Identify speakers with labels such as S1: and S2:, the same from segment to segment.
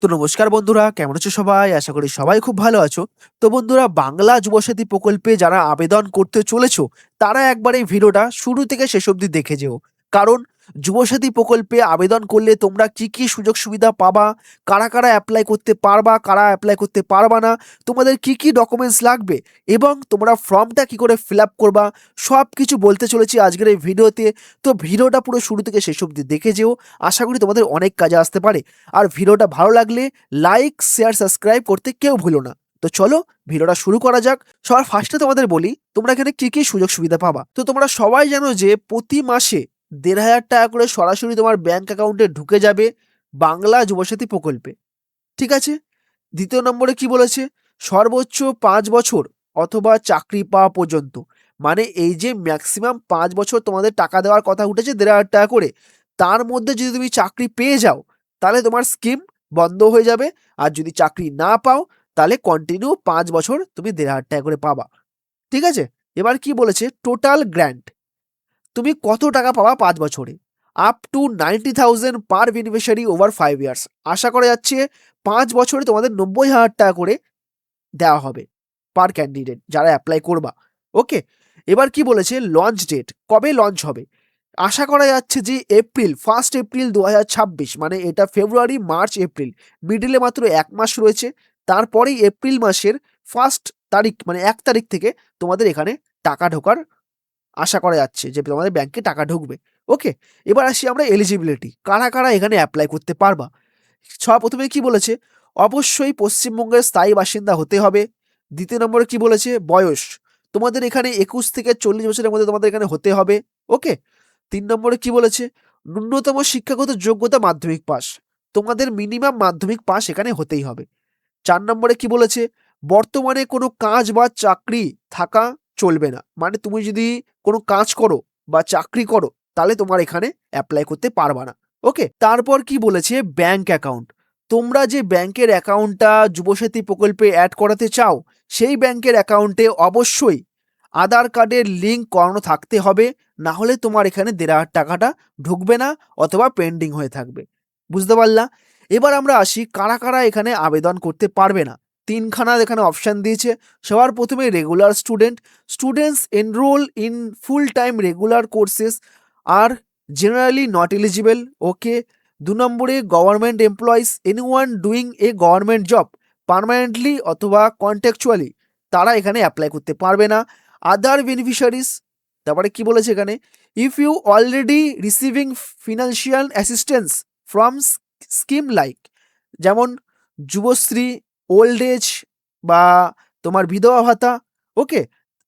S1: তো নমস্কার বন্ধুরা, কেমন আছো সবাই? আশা করি সবাই খুব ভালো আছো। তো বন্ধুরা, বাংলা যুবসাথী প্রকল্পে যারা আবেদন করতে চলেছো, তারা একবার এই ভিডিওটা শুরু থেকে শেষ অবধি দেখে যেও। কারণ যুবসাথী প্রকল্পে আবেদন করলে তোমরা কি সুযোগ সুবিধা পাবা, কারা এপ্লাই করতে পারবা, কারা এপ্লাই করতে পারবা না, তোমাদের কি ডকুমেন্টস লাগবে এবং তোমরা ফর্মটা কি করে ফিল আপ করবা, সবকিছু বলতে চলেছি আজকের এই ভিডিওতে। তো ভিডিওটা পুরো শুরু থেকে শেষ অবধি দেখে যেও। আশা করি তোমাদের অনেক কাজে আসতে পারে। আর ভিডিওটা ভালো লাগলে লাইক, শেয়ার, সাবস্ক্রাইব করতে কেউ ভুলো না। তো চলো ভিডিওটা শুরু করা যাক। সবার ফার্স্টে তোমাদের বলি তোমরা এখানে কি সুযোগ সুবিধা পাবা। তো তোমরা সবাই জানো যে প্রতি মাসে ১,৫০০ টাকা করে সরাসরি তোমার ব্যাংক অ্যাকাউন্টে ঢুকে যাবে বাংলা যুবসাথী প্রকল্পে। ঠিক আছে? দ্বিতীয় নম্বরে কি বলেছে? সর্বোচ্চ ৫ বছর অথবা চাকরি পাওয়া পর্যন্ত। মানে এই যে ম্যাক্সিমাম ৫ বছর তোমাদের টাকা দেওয়ার কথা উঠেছে ১,৫০০ টাকা করে। তার মধ্যে যদি তুমি চাকরি পেয়ে যাও, তাহলে তোমার স্কিম বন্ধ হয়ে যাবে। আর যদি চাকরি না পাও, তাহলে কন্টিনিউ ৫ বছর তুমি ১,৫০০ টাকা করে পাবা। ঠিক আছে? এবার কি বলেছে? Total grant. তুমি কত টাকা পাবা ৫ বছরে? Up to 90,000 per beneficiary over 5 years. আশা করা যাচ্ছে ৫ বছরে তোমাদের ৯০,০০০ টাকা করে দেওয়া হবে পার ক্যান্ডিডেট যারা অ্যাপ্লাই করবা। ওকে? এবার কি বলেছে? Launch date. কবে লঞ্চ হবে? আশা করা যাচ্ছে যে এপ্রিল, 1 এপ্রিল ২০২৬, মানে এটা ফেব্রুয়ারি, মার্চ, এপ্রিল। মিডলে মাত্র ১ মাস রয়েছে। তারপরেই এপ্রিল মাসের 1 তারিখ মানে ১ তারিখ থেকে তোমাদের এখানে টাকা ঢোকার আশা করা যাচ্ছে যে তোমাদের ব্যাংকে টাকা ঢুকবে। ওকে? এবার আসি আমরা এলিজিবিলিটি। কারা এখানে অ্যাপ্লাই করতে পারবা? সবার ১ম এ কি বলেছে? অবশ্যই পশ্চিমবঙ্গের স্থায়ী বাসিন্দা হতে হবে। দ্বিতীয় নম্বরে কি বলেছে? বয়স। তোমাদের এখানে ২১ থেকে ৪০ বছরের মধ্যে তোমাদের এখানে হতে হবে। ওকে? ৩ নম্বরে কি বলেছে? ন্যূনতম শিক্ষাগত যোগ্যতা মাধ্যমিক পাস। তোমাদের মিনিমাম মাধ্যমিক পাস এখানে হতেই হবে। ৪ নম্বরে কি বলেছে? বর্তমানে কোনো কাজ বা চাকরি থাকা চলবে না। মানে তুমি যদি কোনো কাজ করো বা চাকরি করো, তাহলে তোমার এখানে এপ্লাই করতে পারবা না। ওকে? তারপর কি বলেছে? Bank account. তোমরা যে ব্যাংকের অ্যাকাউন্টটা যুবসাথী প্রকল্পে এড করাতে চাও, সেই ব্যাংকের অ্যাকাউন্টে অবশ্যই আধার কার্ডের লিঙ্ক করানো থাকতে হবে। না হলে তোমার এখানে ১,৫০০ টাকাটা ঢুকবে না অথবা পেন্ডিং হয়ে থাকবে। বুঝতে পারলা? এবার আমরা আসি কারা এখানে আবেদন করতে পারবে না। ৩ খানা এখানে অপশন দিয়েছে। সবার ১ম এ regular student. Students enrol in full time regular courses are generally not eligible. Okay? ২ নম্বরে government employees, anyone doing a government job permanently অথবা কন্ট্রাকচুয়ালি, তারা এখানে এপ্লাই করতে পারবে না। Other beneficiaries. তারপরে কি বলেছে এখানে? If you already receiving financial assistance from scheme like, যেমন যুবশ্রী, ওল্ড এজ বা তোমার বিধবা ভাতা, ওকে?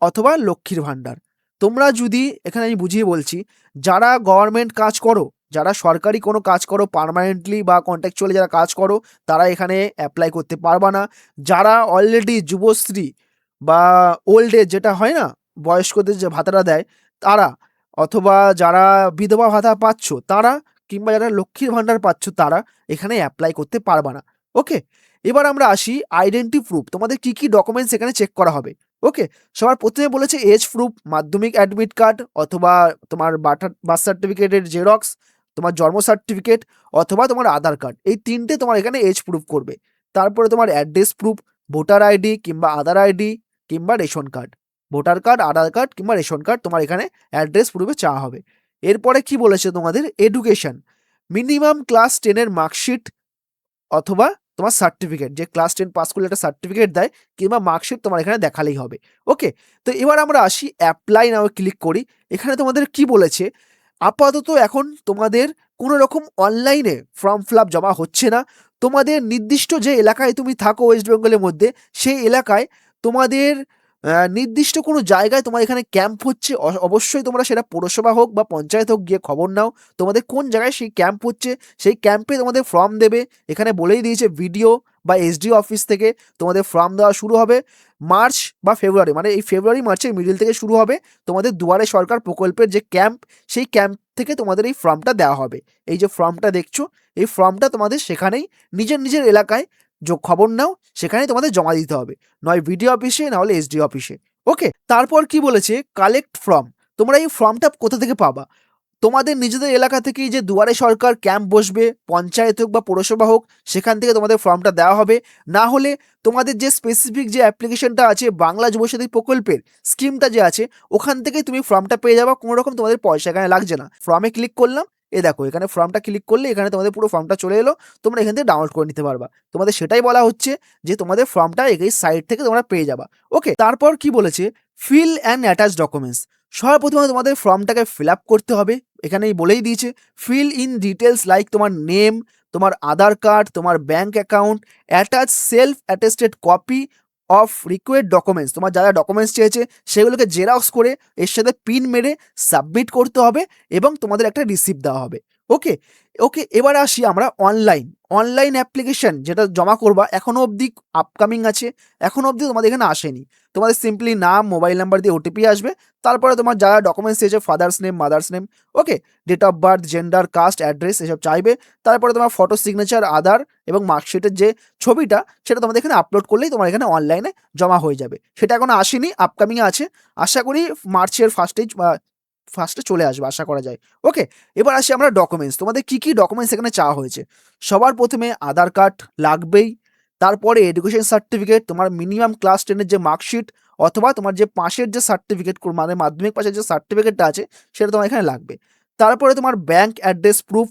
S1: অথবা লক্ষ্মীর ভাণ্ডার। তোমরা যদি এখানে আমি বুঝিয়ে বলছি, যারা গভর্নমেন্ট কাজ করো, যারা সরকারি কোনো কাজ করো পার্মানেন্টলি বা কন্ট্রাকচুয়ালি যারা কাজ করো, তারা এখানে অ্যাপ্লাই করতে পারবা না। যারা অলরেডি যুবশ্রী বা ওল্ড এজ যেটা হয় না, বয়স্কদের যে ভাতাটা দেয়, তারা, অথবা যারা বিধবা ভাতা পাচ্ছ তারা, কিংবা যারা লক্ষ্মীর ভাণ্ডার পাচ্ছ তারা এখানে অ্যাপ্লাই করতে পারবা না। ওকে? এবার আমরা আসি আইডেন্টি প্রুফ। তোমাদের কি ডকুমেন্টস এখানে চেক করা হবে। ওকে? সবার ১ম এ বলেছে এজ প্রুফ, মাধ্যমিক অ্যাডমিট কার্ড অথবা তোমার বার্থ সার্টিফিকেটের জেরক্স, তোমার জন্ম সার্টিফিকেট অথবা তোমার আধার কার্ড। এই ৩ টে তোমার এখানে এজ প্রুফ করবে। তারপরে তোমার অ্যাড্রেস প্রুফ, ভোটার আইডি কিংবা আধার আইডি কিংবা রেশন কার্ড। ভোটার কার্ড, আধার কার্ড কিংবা রেশন কার্ড তোমার এখানে অ্যাড্রেস প্রুফে চাওয়া হবে। এরপরে কি বলেছে তোমাদের? এডুকেশন। মিনিমাম ক্লাস 10 এর মার্কশিট অথবা তোমার সার্টিফিকেট, যে ক্লাস 10 পাস করলে একটা সার্টিফিকেট দেয় কিংবা মার্কশিট তোমার এখানে দেখালেই হবে। ওকে? তো এবার আমরা আসি অ্যাপ্লাই নাও ক্লিক করি। এখানে তোমাদের কি বলেছে? আপাতত এখন তোমাদের কোনো রকম অনলাইনে ফর্ম ফিল আপ জমা হচ্ছে না। তোমাদের নির্দিষ্ট যে এলাকায় তুমি থাকো ওয়েস্ট বেঙ্গলের মধ্যে, সেই এলাকায় তোমাদের নির্দিষ্ট কোনো জায়গায় তোমার এখানে ক্যাম্প হচ্ছে। অবশ্যই তোমরা সেটা পৌরসভা হোক বা পঞ্চায়েত হোক গিয়ে খবর নাও। তোমাদের কোন জায়গায় সেই ক্যাম্প হচ্ছে, সেই ক্যাম্পে তোমাদের ফর্ম দেবে। এখানে বলেই দিয়েছে বিডিও বা এসডিও অফিস থেকে তোমাদের ফর্ম দেওয়া শুরু হবে মার্চ বা ফেব্রুয়ারি, মানে এই ফেব্রুয়ারি মার্চের মিডল থেকে শুরু হবে তোমাদের দুয়ারে সরকার প্রকল্পের যে ক্যাম্প, সেই ক্যাম্প থেকে তোমাদের এই ফর্মটা দেওয়া হবে। এই যে ফর্মটা দেখছো, এই ফর্মটা তোমাদের সেখানেই নিজের এলাকায় খবর নাও, সেখানেই তোমাদের জমা দিতে হবে। নয় বিডিও অফিসে, না হলে এসডিও অফিসে। ওকে? তারপর কি বলেছে? Collect form. তোমরা এই ফর্মটা কোথা থেকে পাবা? তোমাদের নিজেদের এলাকা থেকেই যে দুয়ারে সরকার ক্যাম্প বসবে, পঞ্চায়েত হোক বা পৌরসভা হোক, সেখান থেকে তোমাদের ফর্মটা দেওয়া হবে। না হলে তোমাদের যে স্পেসিফিক যে অ্যাপ্লিকেশনটা আছে বাংলা যুবসাথী প্রকল্পের স্কিমটা যে আছে, ওখান থেকেই তুমি ফর্মটা পেয়ে যাবা। কোনো রকম তোমাদের পয়সা এখানে লাগছে না। ফর্মে ক্লিক করলাম, দেখো এখানে ফর্মটা ক্লিক করলে এখানে তোমাদের পুরো ফর্মটা চলে এলো। তোমরা এখান থেকে ডাউনলোড করে নিতে পারবা। তোমাদের সেটাই বলা হচ্ছে যে তোমাদের ফর্মটা এই সাইট থেকে তোমরা পেয়ে যাবা। ওকে, তারপর কি বলেছে, ফিল অ্যান্ড অ্যাটাচ ডকুমেন্টস। সর্বপ্রথমে তোমাদের ফর্মটাকে ফিল আপ করতে হবে। এখানেই বলেই দিয়েছে, ফিল ইন ডিটেলস লাইক তোমার নেম, তোমার আধার কার্ড, তোমার bank account, attach self attested copy of required documents. তোমার যা যা ডকুমেন্টস চেয়েছে সেগুলোকে জেরক্স করে এর সাথে পিন মেরে সাবমিট করতে হবে এবং তোমাদের একটা রিসিপ্ট দেওয়া হবে। ওকে ওকে, এবার আসি আমরা অনলাইন অ্যাপ্লিকেশন যেটা জমা করবা, এখনো অবধি আপকামিং আছে, এখনো অবধি তোমাদের এখানে আসেনি। তোমাদের সিম্পলি নাম, মোবাইল নাম্বার দিয়ে ওটিপি আসবে। তারপরে তোমার যা ডকুমেন্টস চেয়েছে, father's name, mother's name, okay, date of birth, gender, caste, address এসব চাইবে। তারপরে তোমার ফটো, সিগনেচার, আধার এবং মার্কশিটের যে ছবিটা, সেটা তোমাদের এখানে আপলোড করলেই তোমার এখানে অনলাইনে জমা হয়ে যাবে। সেটা এখনো আসেনি, আপকামিংয়ে আছে। আশা করি মার্চের ফার্স্টে চলে আসবে, আশা করা যায়। ওকে, এবার আসি আমরা ডকুমেন্টস। তোমাদের কি কি ডকুমেন্টস এখানে চাওয়া হয়েছে। সবার প্রথমে আধার কার্ড লাগবেই। তারপরে এডুকেশন সার্টিফিকেট, তোমার মিনিমাম ক্লাস 10-এর যে মার্কশিট অথবা তোমার যে পাশের যে সার্টিফিকেট, মানে মাধ্যমিক পাশের যে সার্টিফিকেটটা আছে সেটা তোমার এখানে লাগবে। তারপরে তোমার bank address proof,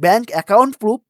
S1: bank account proof.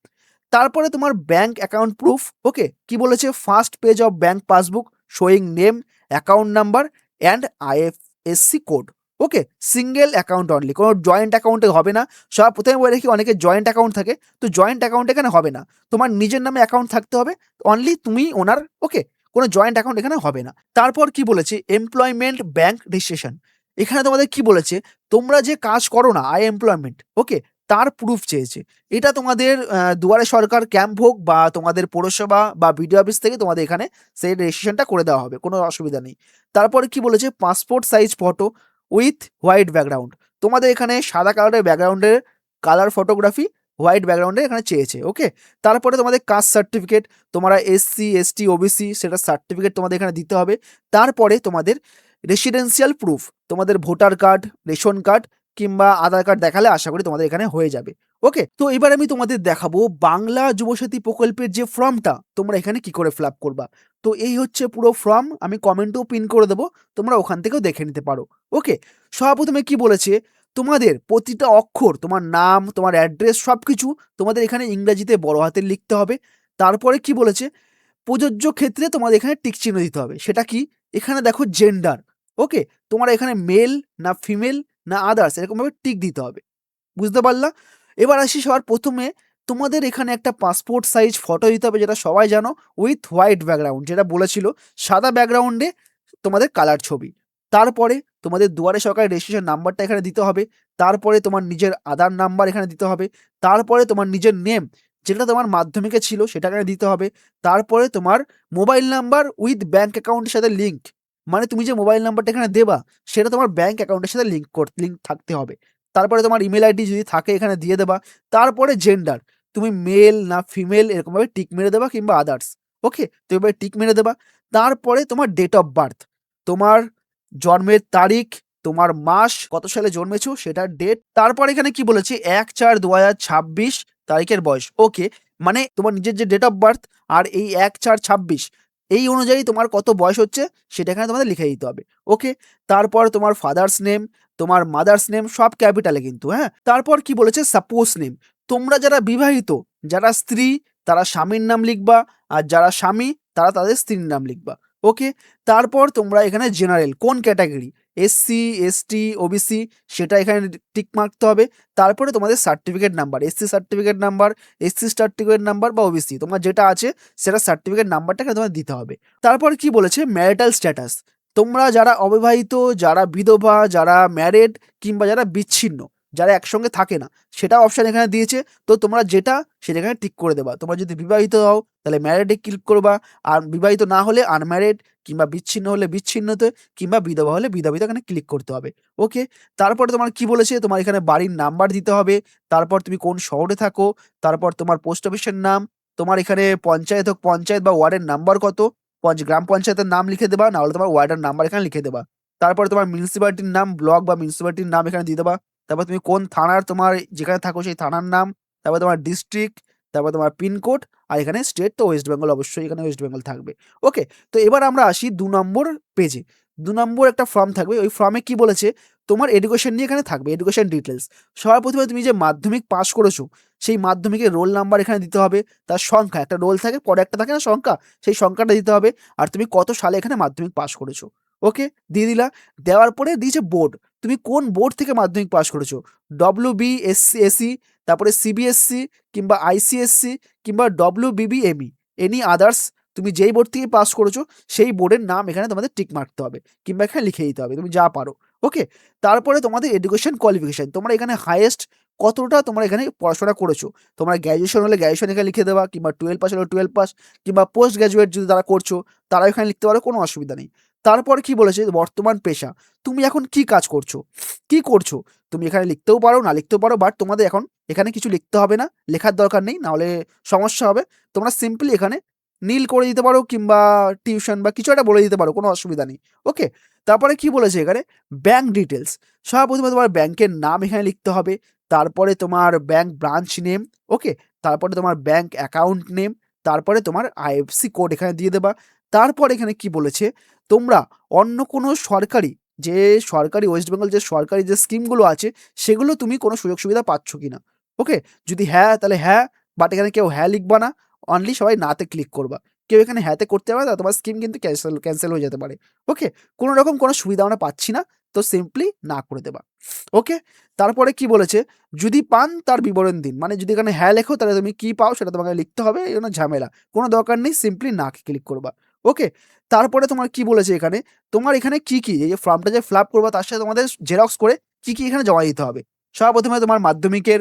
S1: তারপরে তোমার ব্যাঙ্ক অ্যাকাউন্ট প্রুফ। ওকে, কি বলেছে, first page of bank passbook showing name, account number and IFSC code. Okay, single account only, কোনো জয়েন্ট অ্যাকাউন্টে হবে না। সব প্রথমে বলে রাখি, অনেকে জয়েন্ট অ্যাকাউন্ট থাকে, তো জয়েন্ট অ্যাকাউন্ট এখানে হবে না। তোমার নিজের নামে অ্যাকাউন্ট থাকতে হবে, অনলি তুমি ওনার। ওকে, কোনো জয়েন্ট অ্যাকাউন্ট এখানে হবে না। তারপর কি বলেছে, এমপ্লয়মেন্ট ব্যাঙ্ক রেজিস্ট্রেশন। এখানে তোমাদের কি বলেছে, তোমরা যে কাজ করো না, এমপ্লয়মেন্ট, ওকে, তার প্রুফ চেয়েছে। এটা তোমাদের দুয়ারে সরকার ক্যাম্প হোক বা তোমাদের পৌরসভা বা বিডিও অফিস থেকে তোমাদের এখানে সেই রেজিস্ট্রেশনটা করে দেওয়া হবে, কোনো অসুবিধা নেই। তারপরে কি বলেছে, passport size photo with white background. তোমাদের এখানে সাদা কালারের ব্যাকগ্রাউন্ডের কালার ফটোগ্রাফি হোয়াইট ব্যাকগ্রাউন্ডে এখানে চেয়েছে। ওকে, তারপরে তোমাদের কাস্ট সার্টিফিকেট, তোমরা এসসি, এসটি, ওবিসি, সেটা সার্টিফিকেট তোমাদের এখানে দিতে হবে। তারপরে তোমাদের রেসিডেন্সিয়াল প্রুফ, তোমাদের ভোটার কার্ড, রেশন কার্ড কিংবা আধার কার্ড দেখালে আশা করি তোমাদের এখানে হয়ে যাবে। ওকে, তো এবার আমি তোমাদের দেখাবো বাংলা যুবসাথী প্রকল্পের যে ফর্মটা তোমরা এখানে কি করে ফিল আপ করবা। তো এই হচ্ছে পুরো ফর্ম, আমি কমেন্টেও পিন করে দেবো, তোমরা ওখান থেকেও দেখে নিতে পারো। ওকে, সর্বপ্রথমে কি বলেছে, তোমাদের প্রতিটা অক্ষর, তোমার নাম, তোমার অ্যাড্রেস, সব কিছু তোমাদের এখানে ইংরেজিতে বড় হাতের লিখতে হবে। তারপরে কি বলেছে, প্রযোজ্য ক্ষেত্রে তোমাদের এখানে টিক চিহ্ন দিতে হবে। সেটা কি, এখানে দেখো জেন্ডার, ওকে, তোমরা এখানে মেল না ফিমেল না আদার্স এরকমভাবে টিক দিতে হবে। বুঝতে পারলা? এবার আসি সবার প্রথমে, তোমাদের এখানে একটা পাসপোর্ট সাইজ ফটো দিতে হবে, যেটা সবাই জানো, উইথ হোয়াইট ব্যাকগ্রাউন্ড, যেটা বলেছিল সাদা ব্যাকগ্রাউন্ডে তোমাদের কালার ছবি। তারপরে তোমাদের দুয়ারে সরকারের রেজিস্ট্রেশন নাম্বারটা এখানে দিতে হবে। তারপরে তোমার নিজের আধার নাম্বার এখানে দিতে হবে। তারপরে তোমার নিজের নেম, যেটা তোমার মাধ্যমিকে ছিল সেটা এখানে দিতে হবে। তারপরে তোমার মোবাইল নাম্বার উইথ ব্যাঙ্ক অ্যাকাউন্টের সাথে লিঙ্ক, মানে তুমি যে মোবাইল নাম্বারটা এখানে দেবা সেটা তোমার ব্যাঙ্ক অ্যাকাউন্টের সাথে লিঙ্ক থাকতে হবে। তারপরে তোমার ইমেল আইডি যদি থাকে এখানে দিয়ে দেবা। তারপরে জেন্ডার, তুমি মেল না ফিমেল এরকমভাবে টিক মেরে দেবা কিংবা আদার্স। ওকে, তো এবার টিক মেরে দেবা। তারপরে তোমার ডেট অফ বার্থ, তোমার জন্মের তারিখ, তোমার মাস, কত সালে জন্মেছো সেটার ডেট। তারপর এখানে কি বলেছে, 1/4/2026 তারিখের বয়স। ওকে, মানে তোমার নিজের যে ডেট অফ বার্থ আর এই 1/4/26 এই অনুযায়ী তোমার কত বয়স হচ্ছে সেটা এখানে তোমাদের লিখে দিতে হবে। ওকে, তারপর তোমার ফাদার্স নেম, তোমার মাদার্স নেম সব ক্যাপিটালে কিন্তু, হ্যাঁ। তারপর কি বলেছে, সাপোজ নেম, তোমরা যারা বিবাহিত, যারা স্ত্রী তারা স্বামীর নাম লিখবা, আর যারা স্বামী তারা তাদের স্ত্রীর নাম লিখবা। ওকে, তারপর তোমরা এখানে জেনারেল কোন ক্যাটাগরি, এসসি, এসটি, ওবিসি, সেটা এখানে টিক মারতে হবে। তারপরে তোমাদের certificate number, SC certificate number, SC certificate number বা ওবিসি তোমার যেটা আছে সেটা সার্টিফিকেট নাম্বারটাকে তোমার দিতে হবে। তারপর কি বলেছে, ম্যারিটাল স্ট্যাটাস, তোমরা যারা অবিবাহিত, যারা বিধবা, যারা ম্যারেড কিংবা যারা বিচ্ছিন্ন, যারা একসঙ্গে থাকে না, সেটা অপশন এখানে দিয়েছে। তো তোমরা যেটা সেটা এখানে টিক করে দেবা। তোমরা যদি বিবাহিত হও তাহলে ম্যারেডে ক্লিক করবা, আর বিবাহিত না হলে আনম্যারেড, কিংবা বিচ্ছিন্ন হলে বিচ্ছিন্নতে, কিংবা বিধবা হলে বিধবিত এখানে ক্লিক করতে হবে। ওকে, তারপরে তোমার কি বলেছে, তোমার এখানে বাড়ির নাম্বার দিতে হবে। তারপর তুমি কোন শহরে থাকো, তারপর তোমার পোস্ট অফিসের নাম, তোমার এখানে পঞ্চায়েত হোক পঞ্চায়েত বা ওয়ার্ডের নাম্বার কত, গ্রাম পঞ্চায়েতের নাম লিখে দেবা, না হলে তোমার ওয়ার্ডের নাম্বার এখানে লিখে দেবা। তারপরে তোমার মিউনিসিপ্যালিটির নাম, ব্লক বা মিউনিসিপ্যালিটির নাম এখানে দিয়ে দেবা। তারপর তুমি কোন থানার তোমার যেখানে থাকো সেই থানার নাম, তারপর তোমার ডিস্ট্রিক্ট, তারপর তোমার পিনকোড, আর এখানে স্টেট তো ওয়েস্ট বেঙ্গল, অবশ্যই এখানে ওয়েস্ট বেঙ্গল থাকবে। ওকে? তো এবার আমরা আসি ২ নম্বর পেজে। ২ নম্বর একটা ফর্ম থাকবে। ওই ফর্মে কি বলেছে? তোমার এডুকেশন নিয়ে এখানে থাকবে, এডুকেশন ডিটেইলস। সবার ১ম এ তুমি যে মাধ্যমিক পাস করেছো, সেই মাধ্যমিকের রোল নাম্বার এখানে দিতে হবে। তার সংখ্যা, একটা রোল থাকে, পরে একটা থাকে না সংখ্যা? সেই সংখ্যাটা দিতে হবে। আর তুমি কত সালে এখানে মাধ্যমিক পাস করেছো। ওকে? দিয়ে দিলা। দেওয়ার পরে দিয়েছে বোর্ড। তুমি কোন বোর্ড থেকে মাধ্যমিক পাস করেছো? WBSC, তারপরে CBSC কিংবা ICSC কিংবা WBBME, এনি আদার্স, তুমি যেই বোর্ড থেকে পাস করেছো সেই বোর্ডের নাম এখানে তোমাদের টিক মারতে হবে কিংবা এখানে লিখে দিতে হবে তুমি যা পারো। ওকে? তারপরে তোমাদের এডুকেশন কোয়ালিফিকেশন, তোমরা এখানে হাইয়েস্ট কতটা তোমরা এখানে পড়াশোনা করেছো। তোমরা গ্র্যাজুয়েশন হলে গ্র্যাজুয়েশন এখানে লিখে দেবা, কিংবা 12 পাস হলে 12 পাস, কিংবা পোস্ট গ্র্যাজুয়েট যদি তারা করছো তারাও এখানে লিখতে পারো, কোনো অসুবিধা নেই। তারপরে কি বলেছে? বর্তমান পেশা, তুমি এখন কি কাজ করছো, কি করছো? তুমি এখানে লিখতেও পারো, না লিখতেও পারো, বাট তোমাদের এখন এখানে কিছু লিখতে হবে না, লেখার দরকার নেই, নাহলে সমস্যা হবে। তোমরা সিম্পলি এখানে নীল করে দিতে পারো কিংবা টিউশন বা কিছু একটা বলে দিতে পারো, কোনো অসুবিধা নেই। ওকে? তারপরে কি বলেছে এখানে? Bank details. সবার ১ম এ তোমার ব্যাংকের নাম এখানে লিখতে হবে। তারপরে তোমার ব্যাংক ব্রাঞ্চ নেম। ওকে? তারপরে তোমার ব্যাংক অ্যাকাউন্ট নেম। তারপরে তোমার IFSC কোড এখানে দিয়ে দেবা। তারপর এখানে কি বলেছে? তোমরা অন্য কোনো সরকারি, যে সরকারি ওয়েস্ট বেঙ্গল যে সরকারি যে স্কিমগুলো আছে, সেগুলো তুমি কোনো সুযোগ সুবিধা পাচ্ছ কিনা। ওকে? যদি হ্যাঁ, তাহলে হ্যাঁ, বাট এখানে কেউ হ্যাঁ লিখবা না। অনলি সবাই নাতে ক্লিক করবা। কেউ এখানে হ্যাঁতে করতে পারবে না, তোমার স্কিম কিন্তু ক্যানসেল হয়ে যেতে পারে। ওকে? কোনো রকম কোনো সুবিধা আমরা পাচ্ছি না, তো সিম্পলি না করে দেবা। ওকে? তারপরে কি বলেছে? যদি পান তার বিবরণ দিন। মানে যদি এখানে হ্যাঁ লেখো তাহলে তুমি কি পাও সেটা তোমাকে লিখতে হবে। এই জন্য ঝামেলা। কোনো দরকার নেই, সিম্পলি না ক্লিক করবা। ওকে? তারপরে তোমার কি বলেছে এখানে? তোমার এখানে কি, এই যে ফর্মটা যে ফিল আপ করবা তার সাথে তোমাদের জেরক্স করে কি এখানে জমা দিতে হবে। সবার ১ম এ তোমার মাধ্যমিকের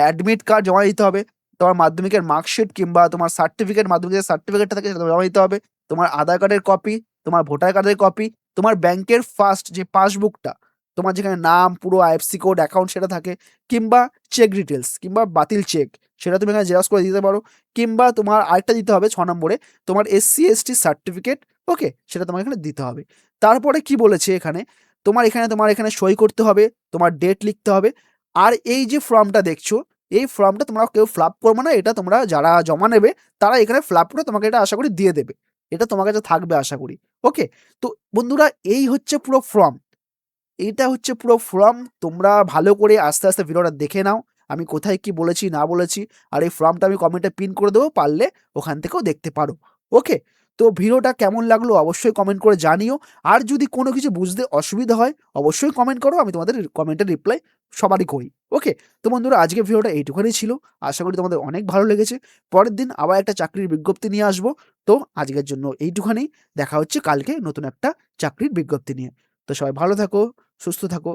S1: অ্যাডমিট কার্ড জমা দিতে হবে। তোমার মাধ্যমিকের মার্কশিট কিংবা তোমার সার্টিফিকেট, মাধ্যমিকের যে সার্টিফিকেটটা থাকে সেটা জমা দিতে হবে। তোমার আধার কার্ডের কপি, তোমার ভোটার কার্ডের কপি, তোমার ব্যাংকের ফার্স্ট যে পাসবুকটা, তোমার যেখানে নাম, পুরো IFSC কোড, অ্যাকাউন্ট সেটা থাকে, কিংবা চেক ডিটেইলস কিংবা বাতিল চেক, সেটা তুমি এখানে জেরক্স করে দিতে পারো। কিংবা তোমার আরেকটা দিতে হবে ৬ নম্বরে, তোমার SC/ST সার্টিফিকেট। ওকে? সেটা তোমার এখানে দিতে হবে। তারপরে কি বলেছে এখানে? তোমার এখানে সই করতে হবে, তোমার ডেট লিখতে হবে। আর এই যে ফর্মটা দেখছো, এই ফর্মটা তোমরা কেউ ফিল আপ করবে না। এটা তোমরা যারা জমা নেবে তারা এখানে ফিল আপ করে তোমাকে এটা আশা করি দিয়ে দেবে। এটা তোমার কাছে থাকবে আশা করি। ওকে? তো বন্ধুরা, এই হচ্ছে পুরো ফর্ম। এইটা হচ্ছে পুরো ফর্ম। তোমরা ভালো করে আস্তে, আস্তে ভিডিওটা দেখে নাও। আমি কোথায় কি বলেছি না বলেছি। আর এই ফর্মটা আমি কমেন্টে পিন করে দেবো, পারলে ওখান থেকেও দেখতে পারো। ওকে? তো ভিডিওটা কেমন লাগলো অবশ্যই কমেন্ট করে জানিও। আর যদি কোনো কিছু বুঝতে অসুবিধা হয় অবশ্যই কমেন্ট করো। আমি তোমাদের কমেন্টের রিপ্লাই সবারই করি। ওকে? তো বন্ধুরা, আজকের ভিডিওটা এইটুখানি ছিল। আশা করি তোমাদের অনেক ভালো লেগেছে। পরের দিন আবার একটা চাকরির বিজ্ঞপ্তি নিয়ে আসবো। তো আজকের জন্য এইটুখানি। দেখা হচ্ছে কালকে নতুন একটা চাকরির বিজ্ঞপ্তি নিয়ে। তো সবাই ভালো থাকো, সুস্থ থাকো।